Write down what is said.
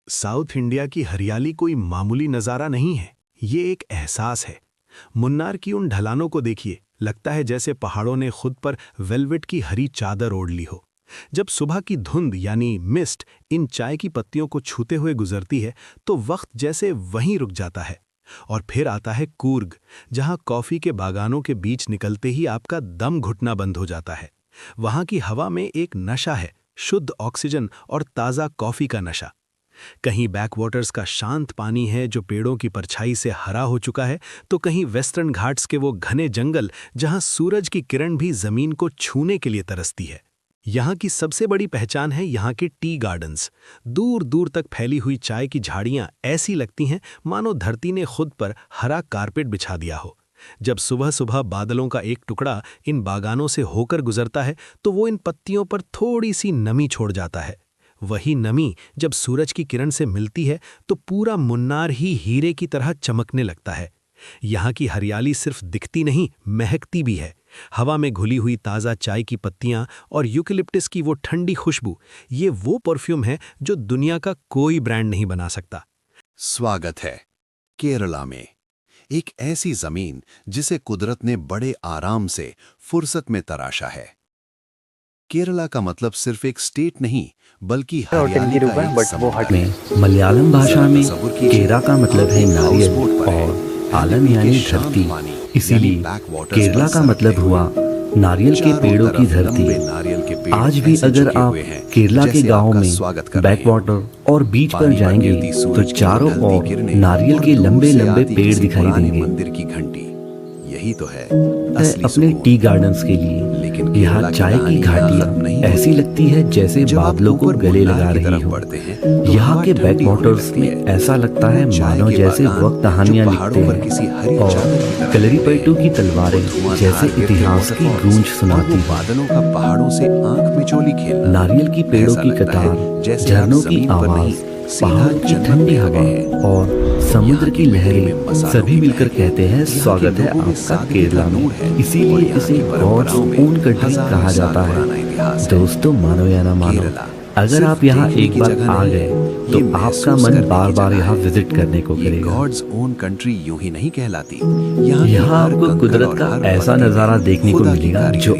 South India की हरियाली कोई मामूली नज़ारा नहीं है, ये एक एहसास है। मुन्नार की उन ढलानों को देखिए, लगता है जैसे पहाड़ों ने खुद पर वेलवेट की हरी चादर ओढ़ ली हो। जब सुबह की धुंध यानी मिस्ट इन चाय की पत्तियों को छूते हुए गुजरती है तो वक्त जैसे वहीं रुक जाता है। और फिर आता है कूर्ग, जहां कॉफ़ी के बागानों के बीच निकलते ही आपका दम घुटना बंद हो जाता है। वहां की हवा में एक नशा है, शुद्ध ऑक्सीजन और ताज़ा कॉफ़ी का नशा। कहीं बैकवाटर्स का शांत पानी है जो पेड़ों की परछाई से हरा हो चुका है, तो कहीं वेस्टर्न घाट्स के वो घने जंगल जहां सूरज की किरण भी जमीन को छूने के लिए तरसती है। यहाँ की सबसे बड़ी पहचान है यहाँ के टी गार्डन्स। दूर दूर तक फैली हुई चाय की झाड़ियाँ ऐसी लगती हैं मानो धरती ने खुद पर हरा कारपेट बिछा दिया हो। जब सुबह सुबह बादलों का एक टुकड़ा इन बागानों से होकर गुजरता है तो वो इन पत्तियों पर थोड़ी सी नमी छोड़ जाता है। वही नमी जब सूरज की किरण से मिलती है तो पूरा मुन्नार ही हीरे की तरह चमकने लगता है। यहाँ की हरियाली सिर्फ दिखती नहीं, महकती भी है। हवा में घुली हुई ताज़ा चाय की पत्तियाँ और यूकेलिप्टस की वो ठंडी खुशबू, ये वो परफ्यूम है जो दुनिया का कोई ब्रांड नहीं बना सकता। स्वागत है केरला में, एक ऐसी जमीन जिसे कुदरत ने बड़े आराम से फुर्सत में तराशा है। केरला का मतलब सिर्फ एक स्टेट नहीं बल्कि हरियाली का एक समुद्र में मलयालम भाषा में केरा का मतलब है नारियल और आलम यानी धरती। इसीलिए केरला का मतलब हुआ नारियल के पेड़ों की धरती। आज भी अगर आप केरला के गांवों में बैकवाटर और बीच पर जाएंगे तो चारों ओर नारियल के लंबे लंबे पेड़ दिखाई देंगे। मंदिर की घंटी यही तो है अपने टी गार्डन्स के लिए यहाँ चाय की घाटियाँ ऐसी लगती है जैसे बादलों को गले लगा रही हो। यहाँ के बैकवाटर्स में ऐसा लगता है मानो जैसे वक्त कहानियाँ लिखते हैं और कलरीपयट्टू की तलवारें जैसे इतिहास की गूंज सुनाती। बादलों का पहाड़ों से आंख मिचोली खेल, नारियल की पेड़ों की कतार, झरनों की आवाज, पहाड़ की ठंडी हवा और समुद्र की लहरें सभी मिलकर कहते हैं स्वागत है आपका केरला में। इसीलिए इसे गॉड्स ओन कंट्री कहा जाता है। दोस्तों, मानो या ना मानो, अगर आप यहाँ एक बार आ गए तो आपका मन बार बार यहाँ विजिट करने को करेगा। गॉड्स ओन कंट्री यूं ही नहीं कहलाती। यहाँ आपको कुदरत का ऐसा नज़ारा देखने को मिलेगा जो